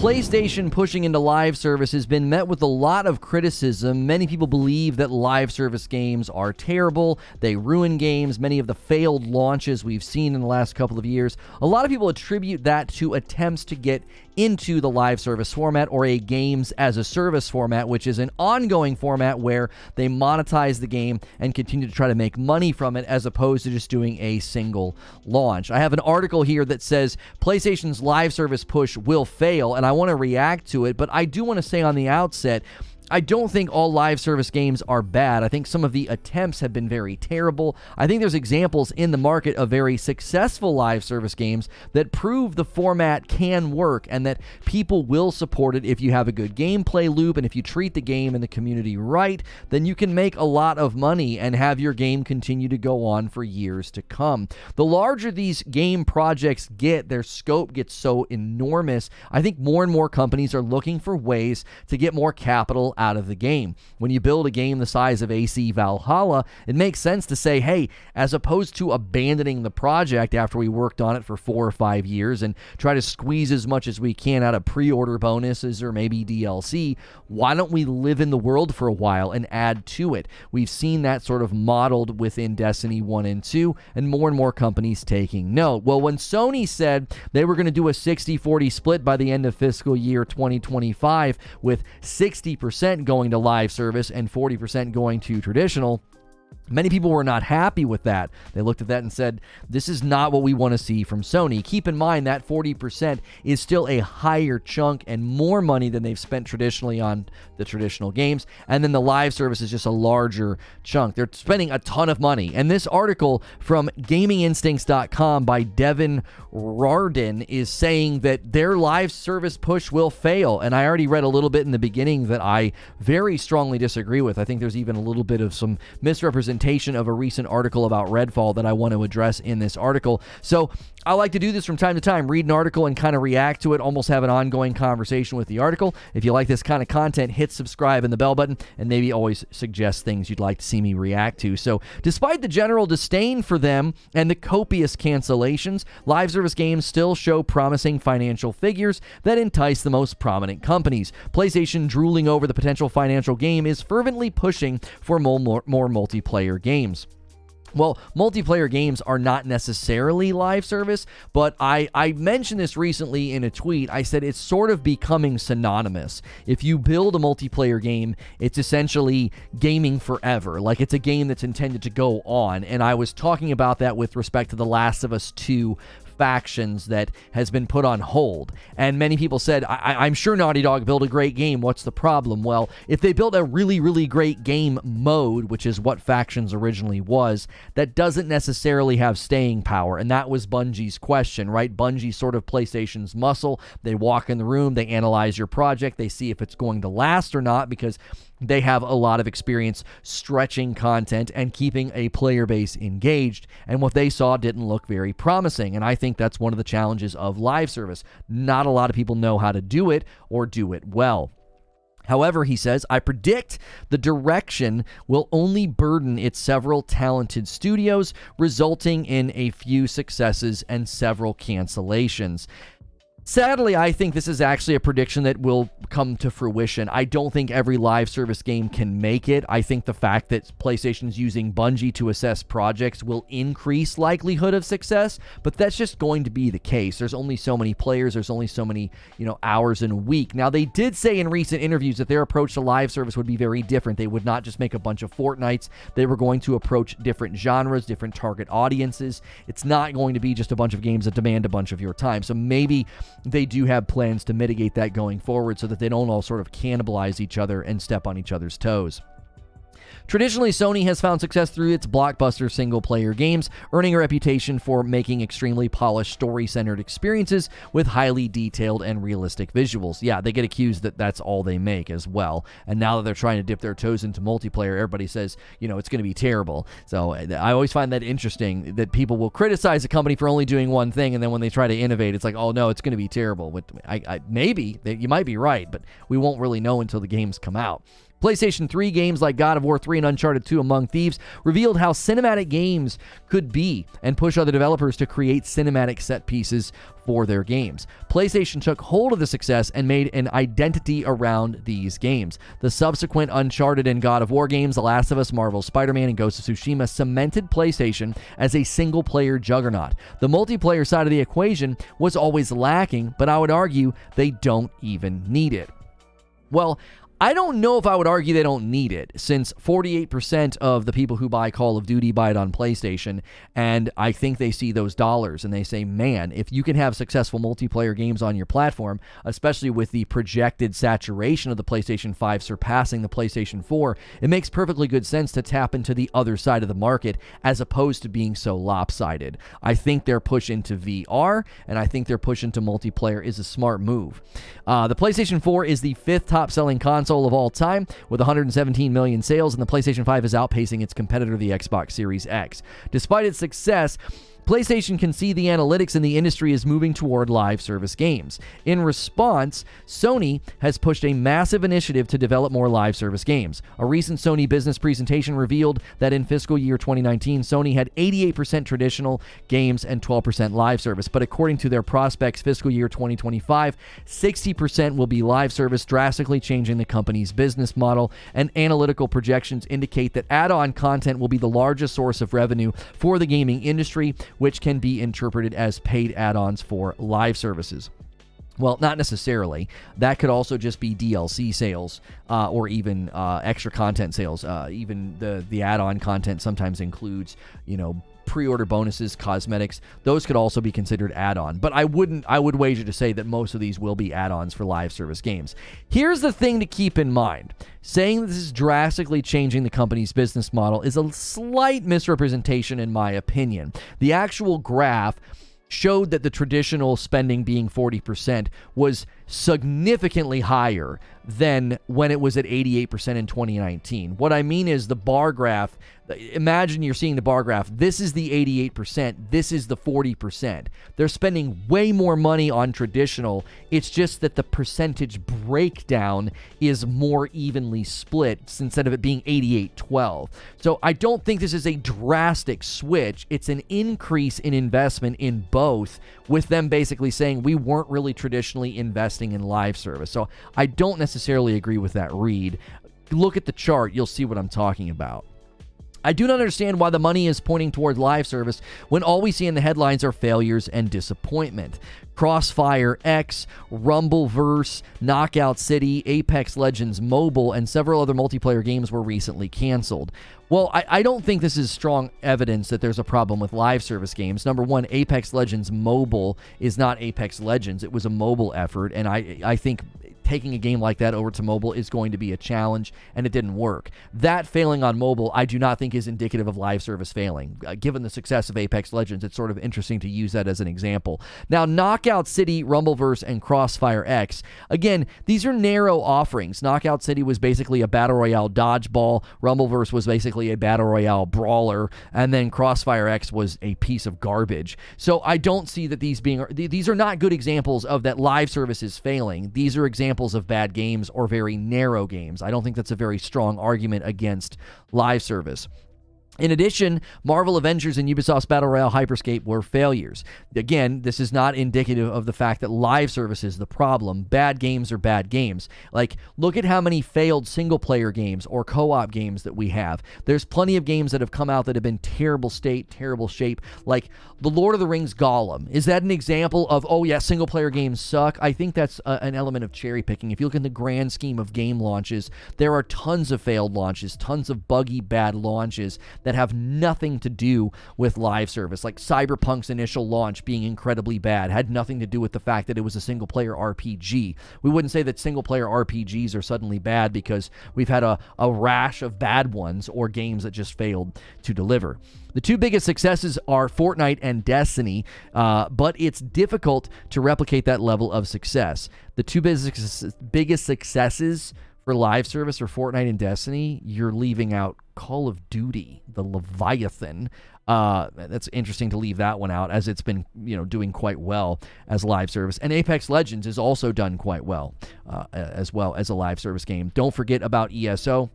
PlayStation pushing into live service has been met with a lot of criticism. Many people believe that live service games are terrible. They ruin games. Many of the failed launches we've seen in the last couple of years, a lot of people attribute that to attempts to get into the live service format or a games as a service format, which is an ongoing format where they monetize the game and continue to try to make money from it as opposed to just doing a single launch. I have an article here that says PlayStation's live service push will fail, and I want to react to it, but I do want to say on the outset, I don't think all live service games are bad. I think some of the attempts have been very terrible. I think there's examples in the market of very successful live service games that prove the format can work and that people will support it if you have a good gameplay loop, and if you treat the game and the community right, then you can make a lot of money and have your game continue to go on for years to come. The larger these game projects get, their scope gets so enormous, I think more and more companies are looking for ways to get more capital out of the game. When you build a game the size of AC Valhalla, it makes sense to say, hey, as opposed to abandoning the project after we worked on it for 4 or 5 years and try to squeeze as much as we can out of pre-order bonuses or maybe DLC, why don't we live in the world for a while and add to it? We've seen that sort of modeled within Destiny 1 and 2, and more companies taking note. Well, when Sony said they were going to do a 60-40 split by the end of fiscal year 2025 with 60% going to live service and 40% going to traditional, many people were not happy with that. They looked at that and said, this is not what we want to see from Sony. Keep in mind that 40% is still a higher chunk and more money than they've spent traditionally on the traditional games. And then the live service is just a larger chunk. They're spending a ton of money. And this article from GamingInstincts.com by Devin Rardin is saying that their live service push will fail. And I already read a little bit in the beginning that I very strongly disagree with. I think there's even a little bit of some misrepresentation of a recent article about Redfall that I want to address in this article. So I like to do this from time to time, read an article and kind of react to it, almost have an ongoing conversation with the article. If you like this kind of content, hit subscribe and the bell button, and maybe always suggest things you'd like to see me react to. So despite the general disdain for them and the copious cancellations, live service games still show promising financial figures that entice the most prominent companies. PlayStation, drooling over the potential financial gain, is fervently pushing for more multiplayer games. Well, multiplayer games are not necessarily live service, but I mentioned this recently in a tweet. I said it's sort of becoming synonymous. If you build a multiplayer game, it's essentially gaming forever. Like, it's a game that's intended to go on, and I was talking about that with respect to The Last of Us 2 Factions that has been put on hold. And many people said, I'm sure Naughty Dog built a great game. What's the problem? Well, if they built a really great game mode, which is what Factions originally was, that doesn't necessarily have staying power. And that was Bungie's question, right? Bungie's sort of PlayStation's muscle. They walk in the room, they analyze your project, they see if it's going to last or not, because they have a lot of experience stretching content and keeping a player base engaged, and what they saw didn't look very promising. And I think that's one of the challenges of live service. Not a lot of people know how to do it or do it well. However, he says, I predict the direction will only burden its several talented studios, resulting in a few successes and several cancellations. Sadly, I think this is actually a prediction that will come to fruition. I don't think every live service game can make it. I think the fact that PlayStation's using Bungie to assess projects will increase likelihood of success, but that's just going to be the case. There's only so many players, there's only so many, hours in a week. Now, they did say in recent interviews that their approach to live service would be very different. They would not just make a bunch of Fortnites. They were going to approach different genres, different target audiences. It's not going to be just a bunch of games that demand a bunch of your time. So maybe they do have plans to mitigate that going forward so that they don't all sort of cannibalize each other and step on each other's toes. Traditionally, Sony has found success through its blockbuster single-player games, earning a reputation for making extremely polished, story-centered experiences with highly detailed and realistic visuals. Yeah, they get accused that that's all they make as well. And now that they're trying to dip their toes into multiplayer, everybody says, it's going to be terrible. So I always find that interesting, that people will criticize a company for only doing one thing, and then when they try to innovate, it's like, oh no, it's going to be terrible. Maybe, you might be right, but we won't really know until the games come out. PlayStation 3 games like God of War 3 and Uncharted 2 Among Thieves revealed how cinematic games could be and push other developers to create cinematic set pieces for their games. PlayStation took hold of the success and made an identity around these games. The subsequent Uncharted and God of War games, The Last of Us, Marvel's Spider-Man, and Ghost of Tsushima cemented PlayStation as a single-player juggernaut. The multiplayer side of the equation was always lacking, but I would argue they don't even need it. Well, I don't know if I would argue they don't need it, since 48% of the people who buy Call of Duty buy it on PlayStation, and I think they see those dollars and they say, man, if you can have successful multiplayer games on your platform, especially with the projected saturation of the PlayStation 5 surpassing the PlayStation 4, it makes perfectly good sense to tap into the other side of the market as opposed to being so lopsided. I think their push into VR, and I think their push into multiplayer is a smart move. The PlayStation 4 is the 5th top-selling console of all time with 117 million sales, and the PlayStation 5 is outpacing its competitor, the Xbox Series X. Despite its success, PlayStation can see the analytics in the industry is moving toward live service games. In response, Sony has pushed a massive initiative to develop more live service games. A recent Sony business presentation revealed that in fiscal year 2019, Sony had 88% traditional games and 12% live service. But according to their prospects, fiscal year 2025, 60% will be live service, drastically changing the company's business model. And analytical projections indicate that add-on content will be the largest source of revenue for the gaming industry, which can be interpreted as paid add-ons for live services. Well, not necessarily. That could also just be DLC sales or even extra content sales. Even the add-on content sometimes includes, pre-order bonuses, cosmetics. Those could also be considered add-on. But I would wager to say that most of these will be add-ons for live service games. Here's the thing to keep in mind. Saying this is drastically changing the company's business model is a slight misrepresentation in my opinion. The actual graph showed that the traditional spending being 40% was significantly higher than when it was at 88% in 2019. What I mean is the bar graph, imagine you're seeing the bar graph. This is the 88%. This is the 40%. They're spending way more money on traditional. It's just that the percentage breakdown is more evenly split instead of it being 88-12. So I don't think this is a drastic switch. It's an increase in investment in both, with them basically saying we weren't really traditionally investing in live service. So I don't necessarily agree with that read. Look at the chart. You'll see what I'm talking about. I do not understand why the money is pointing toward live service when all we see in the headlines are failures and disappointment. Crossfire X, Rumbleverse, Knockout City, Apex Legends Mobile, and several other multiplayer games were recently canceled. Well, I don't think this is strong evidence that there's a problem with live service games. Number one, Apex Legends Mobile is not Apex Legends. It was a mobile effort, and I think taking a game like that over to mobile is going to be a challenge, and it didn't work. That failing on mobile, I do not think is indicative of live service failing. Given the success of Apex Legends, it's sort of interesting to use that as an example. Now, Knockout City, Rumbleverse, and Crossfire X, again, these are narrow offerings. Knockout City was basically a Battle Royale dodgeball, Rumbleverse was basically a Battle Royale brawler, and then Crossfire X was a piece of garbage. So I don't see that these are not good examples of that live service is failing. These are examples of bad games or very narrow games. I don't think that's a very strong argument against live service. In addition, Marvel Avengers and Ubisoft's Battle Royale Hyperscape were failures. Again, this is not indicative of the fact that live service is the problem. Bad games are bad games. Like, look at how many failed single-player games or co-op games that we have. There's plenty of games that have come out that have been terrible state, terrible shape, like The Lord of the Rings Gollum. Is that an example of, oh yeah, single-player games suck? I think that's an element of cherry-picking. If you look in the grand scheme of game launches, there are tons of failed launches, tons of buggy, bad launches that have nothing to do with live service. Like Cyberpunk's initial launch being incredibly bad had nothing to do with the fact that it was a single-player RPG. We wouldn't say that single-player RPGs are suddenly bad because we've had a rash of bad ones or games that just failed to deliver. The two biggest successes are Fortnite and Destiny, but it's difficult to replicate that level of success. The two biggest successes for live service or Fortnite and Destiny, you're leaving out Call of Duty, the Leviathan. That's interesting to leave that one out, as it's been, doing quite well as a live service. And Apex Legends is also done quite well as a live service game. Don't forget about ESO.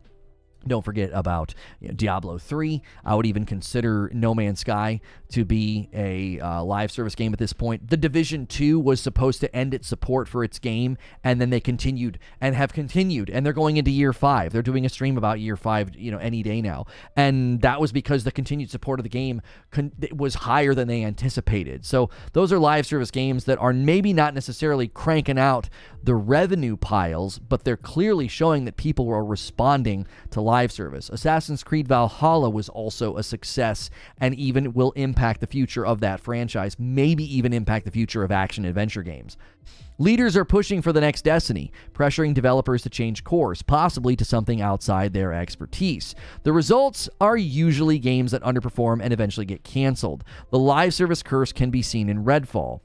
Don't forget about Diablo 3. I would even consider No Man's Sky to be a live service game at this point. The Division 2 was supposed to end its support for its game, and then they continued, and they're going into year 5. They're doing a stream about year 5, any day now. And that was because the continued support of the game was higher than they anticipated. So those are live service games that are maybe not necessarily cranking out the revenue piles, but they're clearly showing that people are responding to live service. Assassin's Creed Valhalla was also a success, and even will impact the future of that franchise, maybe even impact the future of action-adventure games. Leaders are pushing for the next Destiny, pressuring developers to change course, possibly to something outside their expertise. The results are usually games that underperform and eventually get canceled. The live service curse can be seen in Redfall.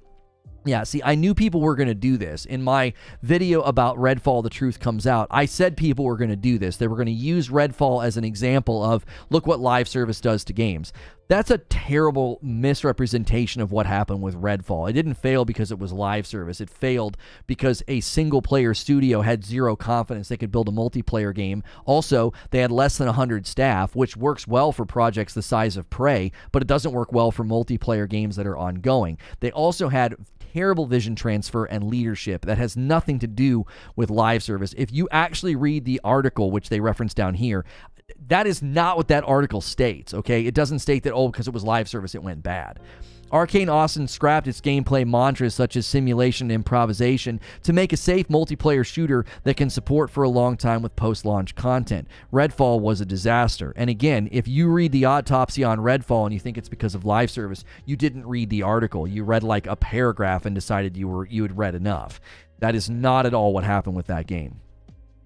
Yeah, see, I knew people were going to do this. In my video about Redfall, The Truth Comes Out, I said people were going to do this. They were going to use Redfall as an example of, look what live service does to games. That's a terrible misrepresentation of what happened with Redfall. It didn't fail because it was live service. It failed because a single-player studio had zero confidence they could build a multiplayer game. Also, they had less than 100 staff, which works well for projects the size of Prey, but it doesn't work well for multiplayer games that are ongoing. They also had terrible vision transfer and leadership that has nothing to do with live service. If you actually read the article, which they reference down here, that is not what that article states, okay? It doesn't state that, because it was live service, it went bad. Arcane Austin scrapped its gameplay mantras such as simulation and improvisation to make a safe multiplayer shooter that can support for a long time with post-launch content. Redfall was a disaster. And again, if you read the autopsy on Redfall and you think it's because of live service, you didn't read the article. You read like a paragraph and decided you had read enough. That is not at all what happened with that game.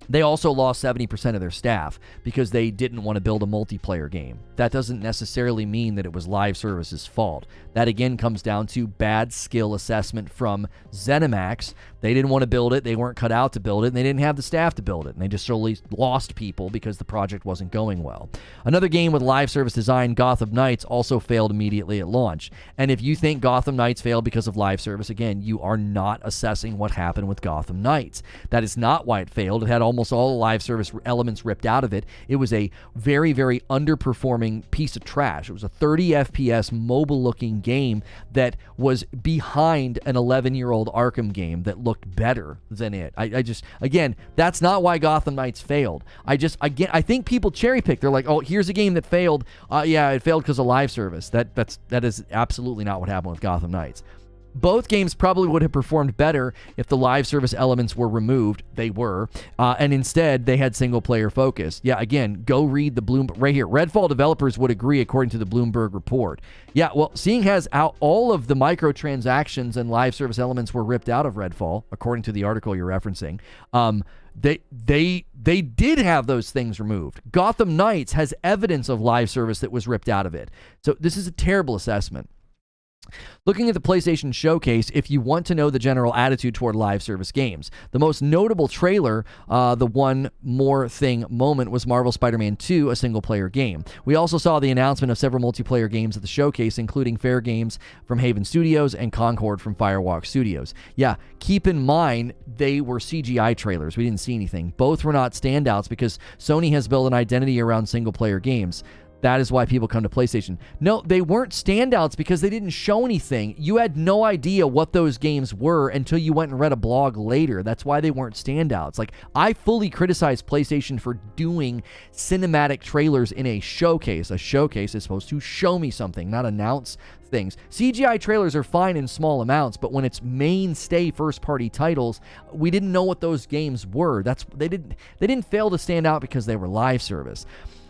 They also lost 70% of their staff because they didn't want to build a multiplayer game. That doesn't necessarily mean that it was live service's fault. That again comes down to bad skill assessment from ZeniMax. They didn't want to build it, they weren't cut out to build it, and they didn't have the staff to build it, and they just solely lost people because the project wasn't going well. Another game with live service design, Gotham Knights, also failed immediately at launch. And if you think Gotham Knights failed because of live service, again, you are not assessing what happened with Gotham Knights. That is not why it failed. It had almost all the live service elements ripped out of it. It was a very, very underperforming piece of trash. It was a 30 FPS mobile-looking game that was behind an 11-year-old Arkham game that looked better than it. I just, again, that's not why Gotham Knights failed. I think people cherry pick. They're like, oh, here's a game that failed. Yeah, it failed because of live service. That is absolutely not what happened with Gotham Knights. Both games probably would have performed better if the live service elements were removed. They were. And instead, they had single-player focus. Yeah, again, go read the Bloomberg. Right here, Redfall developers would agree according to the Bloomberg report. Yeah, well, seeing as how all of the microtransactions and live service elements were ripped out of Redfall, according to the article you're referencing, they did have those things removed. Gotham Knights has evidence of live service that was ripped out of it. So this is a terrible assessment. Looking at the PlayStation Showcase, if you want to know the general attitude toward live service games, the most notable trailer, the one more thing moment, was Marvel Spider-Man 2, a single-player game. We also saw the announcement of several multiplayer games at the showcase, including Fair Games from Haven Studios and Concord from Firewalk Studios. Yeah, keep in mind, they were CGI trailers. We didn't see anything. Both were not standouts because Sony has built an identity around single-player games. That is why people come to PlayStation. No, they weren't standouts because they didn't show anything. You had no idea what those games were until you went and read a blog later. That's why they weren't standouts. Like, I fully criticize PlayStation for doing cinematic trailers in a showcase. A showcase is supposed to show me something, not announce things. CGI trailers are fine in small amounts, but when it's mainstay first-party titles, we didn't know what those games were. They didn't fail to stand out because they were live service.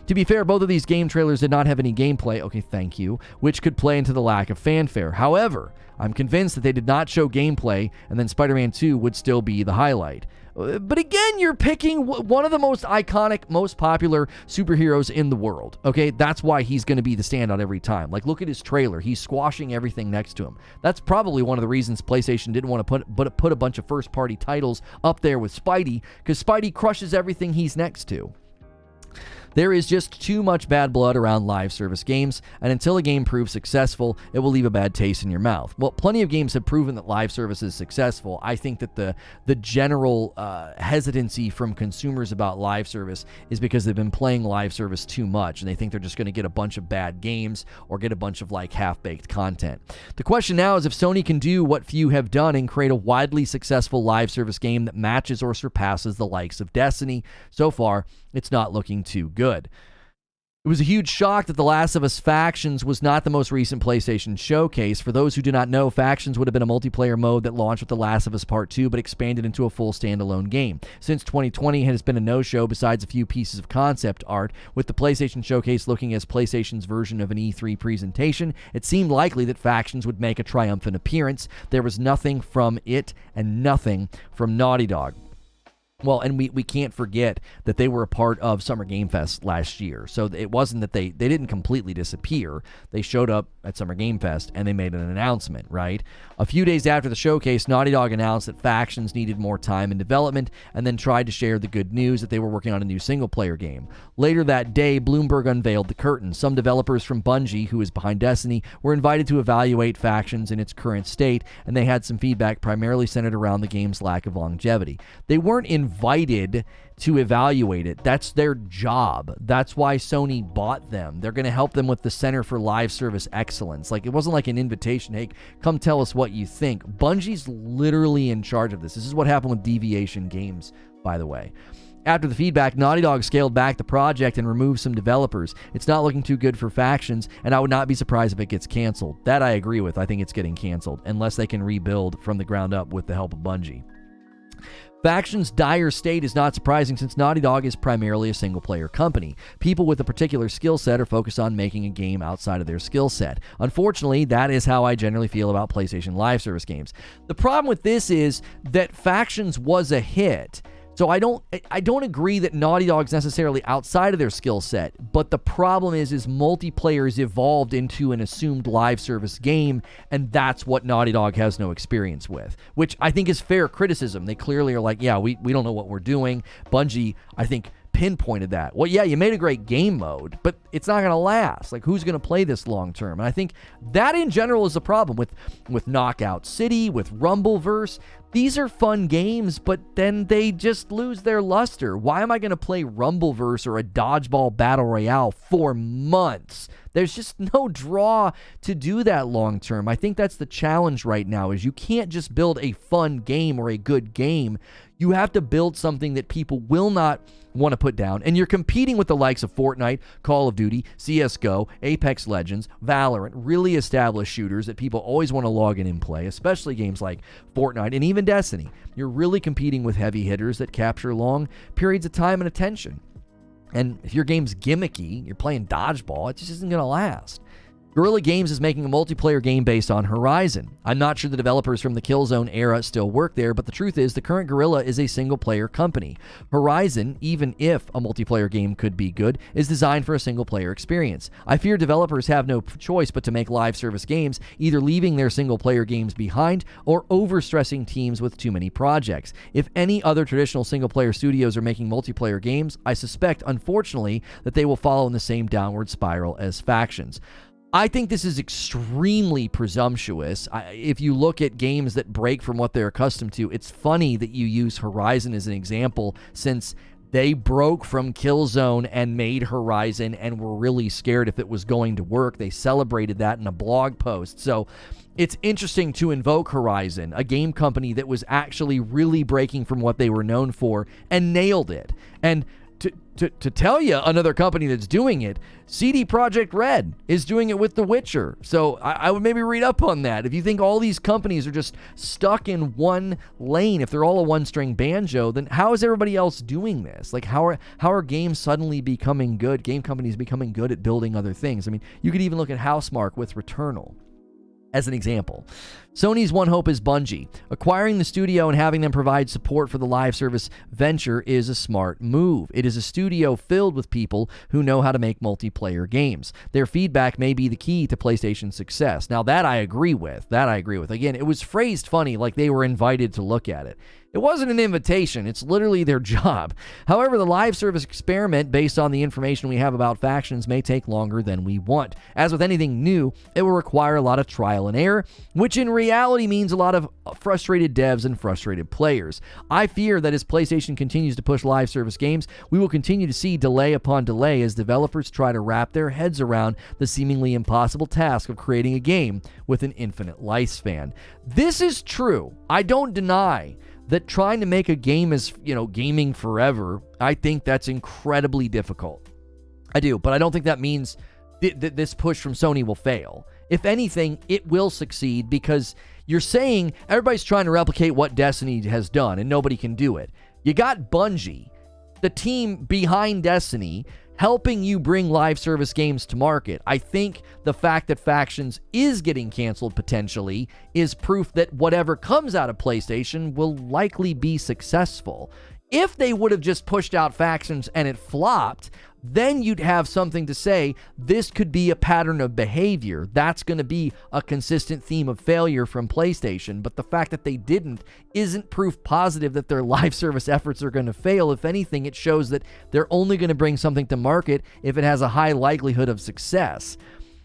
To be fair, both of these game trailers did not have any gameplay, okay, thank you, which could play into the lack of fanfare. However, I'm convinced that they did not show gameplay, and then Spider-Man 2 would still be the highlight. But again, you're picking one of the most iconic, most popular superheroes in the world, okay? That's why he's going to be the standout every time. Like, look at his trailer. He's squashing everything next to him. That's probably one of the reasons PlayStation didn't want to put a bunch of first-party titles up there with Spidey, because Spidey crushes everything he's next to. There is just too much bad blood around live service games, and until a game proves successful, it will leave a bad taste in your mouth. Well, plenty of games have proven that live service is successful. I think that the general hesitancy from consumers about live service is because they've been playing live service too much, and they think they're just going to get a bunch of bad games or get a bunch of like half-baked content. The question now is if Sony can do what few have done and create a widely successful live service game that matches or surpasses the likes of Destiny. So far, it's not looking too good. It was a huge shock that The Last of Us Factions was not the most recent PlayStation showcase. For those who do not know, Factions would have been a multiplayer mode that launched with The Last of Us Part 2, but expanded into a full standalone game. Since 2020, it has been a no-show besides a few pieces of concept art. With the PlayStation showcase looking as PlayStation's version of an E3 presentation, it seemed likely that Factions would make a triumphant appearance. There was nothing from it and nothing from Naughty Dog. Well, and we can't forget that they were a part of Summer Game Fest last year. So it wasn't that they didn't completely disappear. They showed up at Summer Game Fest and they made an announcement, right? A few days after the showcase, Naughty Dog announced that Factions needed more time in development and then tried to share the good news that they were working on a new single-player game. Later that day, Bloomberg unveiled the curtain. Some developers from Bungie, who is behind Destiny, were invited to evaluate Factions in its current state, and they had some feedback primarily centered around the game's lack of longevity. They weren't invited to evaluate it. That's their job. That's why Sony bought them. They're going to help them with the Center for Live Service Excellence. Like, it wasn't like an invitation, hey, come tell us what you think. Bungie's literally in charge of this. This is what happened with Deviation Games, by the way. After the feedback, Naughty Dog scaled back the project and removed some developers. It's not looking too good for Factions, and I would not be surprised if it gets canceled. That I agree with. I think it's getting canceled, unless they can rebuild from the ground up with the help of Bungie. Factions' dire state is not surprising since Naughty Dog is primarily a single-player company. People with a particular skill set are focused on making a game outside of their skill set. Unfortunately, that is how I generally feel about PlayStation Live Service games. The problem with this is that Factions was a hit. So I don't agree that Naughty Dog's necessarily outside of their skill set, but the problem is multiplayer is evolved into an assumed live service game, and that's what Naughty Dog has no experience with, which I think is fair criticism. They clearly are like, yeah, we don't know what we're doing. Bungie, I think, pinpointed that. Well, yeah, you made a great game mode, but it's not going to last. Like, who's going to play this long term? And I think that in general is the problem with Knockout City, with Rumbleverse. These are fun games, but then they just lose their luster. Why am I going to play Rumbleverse or a Dodgeball Battle Royale for months? There's just no draw to do that long term. I think that's the challenge right now, is you can't just build a fun game or a good game. You have to build something that people will not want to put down, and you're competing with the likes of Fortnite, Call of Duty, CSGO, Apex Legends, Valorant, really established shooters that people always want to log in and play, especially games like Fortnite and even Destiny. You're really competing with heavy hitters that capture long periods of time and attention. And if your game's gimmicky, you're playing dodgeball, it just isn't going to last. Guerrilla Games is making a multiplayer game based on Horizon. I'm not sure the developers from the Killzone era still work there, but the truth is the current Guerrilla is a single-player company. Horizon, even if a multiplayer game could be good, is designed for a single-player experience. I fear developers have no choice but to make live service games, either leaving their single-player games behind or overstressing teams with too many projects. If any other traditional single-player studios are making multiplayer games, I suspect, unfortunately, that they will follow in the same downward spiral as Factions. I think this is extremely presumptuous. If you look at games that break from what they're accustomed to, it's funny that you use Horizon as an example, since they broke from Killzone and made Horizon and were really scared if it was going to work. They celebrated that in a blog post. So it's interesting to invoke Horizon, a game company that was actually really breaking from what they were known for and nailed it. And to tell you another company that's doing it, CD Projekt Red is doing it with The Witcher. So I would maybe read up on that. If you think all these companies are just stuck in one lane, if they're all a one-string banjo, then how is everybody else doing this? Like, how are games suddenly becoming good? Game companies becoming good at building other things. I mean, you could even look at Housemarque with Returnal as an example. Sony's one hope is Bungie. Acquiring the studio and having them provide support for the live service venture is a smart move. It is a studio filled with people who know how to make multiplayer games. Their feedback may be the key to PlayStation's success. Now, that I agree with. Again, it was phrased funny, like they were invited to look at it. It wasn't an invitation. It's literally their job. However, the live service experiment, based on the information we have about factions, may take longer than we want. As with anything new, it will require a lot of trial and error, which in reality means a lot of frustrated devs and frustrated players. I fear that as PlayStation continues to push live service games, we will continue to see delay upon delay as developers try to wrap their heads around the seemingly impossible task of creating a game with an infinite lifespan. This is true. I don't deny that trying to make a game is, gaming forever. I think that's incredibly difficult. I do, but I don't think that means that this push from Sony will fail. If anything, it will succeed because you're saying everybody's trying to replicate what Destiny has done and nobody can do it. You got Bungie, the team behind Destiny, helping you bring live service games to market. I think the fact that Factions is getting canceled potentially is proof that whatever comes out of PlayStation will likely be successful. If they would have just pushed out Factions and it flopped, then you'd have something to say, this could be a pattern of behavior. That's going to be a consistent theme of failure from PlayStation. But the fact that they didn't isn't proof positive that their live service efforts are going to fail. If anything, it shows that they're only going to bring something to market if it has a high likelihood of success.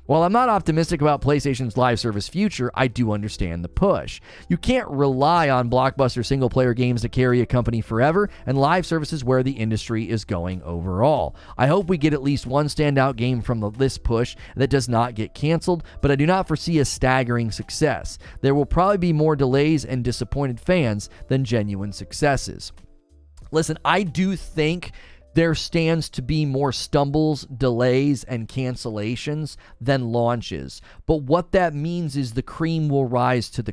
While I'm not optimistic about PlayStation's live service future, I do understand the push. You can't rely on blockbuster single-player games to carry a company forever, and live service is where the industry is going overall. I hope we get at least one standout game from this push that does not get canceled, but I do not foresee a staggering success. There will probably be more delays and disappointed fans than genuine successes. Listen, I do think there stands to be more stumbles, delays, and cancellations than launches. But what that means is the cream will rise to the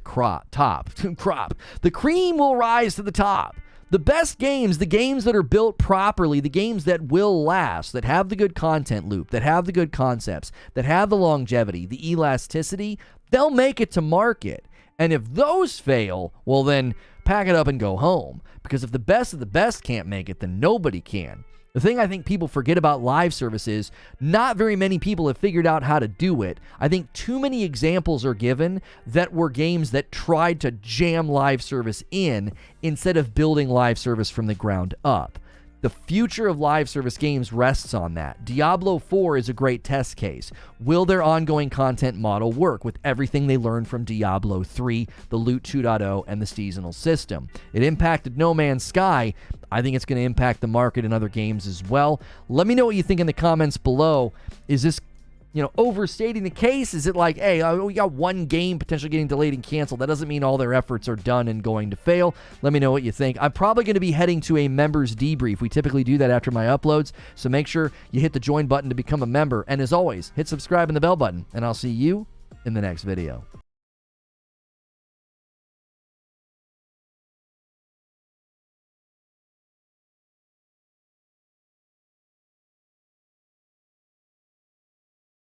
top. The cream will rise to the top. The best games, the games that are built properly, the games that will last, that have the good content loop, that have the good concepts, that have the longevity, the elasticity, they'll make it to market. And if those fail, well then pack it up and go home. Because if the best of the best can't make it, then nobody can. The thing I think people forget about live service is not very many people have figured out how to do it. I think too many examples are given that were games that tried to jam live service in instead of building live service from the ground up. The future of live service games rests on that. Diablo 4 is a great test case. Will their ongoing content model work with everything they learned from Diablo 3, the Loot 2.0, and the seasonal system? It impacted No Man's Sky. I think it's going to impact the market in other games as well. Let me know what you think in the comments below. Is this overstating the case? Is it like, hey, we got one game potentially getting delayed and canceled? That doesn't mean all their efforts are done and going to fail. Let me know what you think. I'm probably going to be heading to a members debrief. We typically do that after my uploads, so make sure you hit the join button to become a member. And as always, hit subscribe and the bell button, and I'll see you in the next video.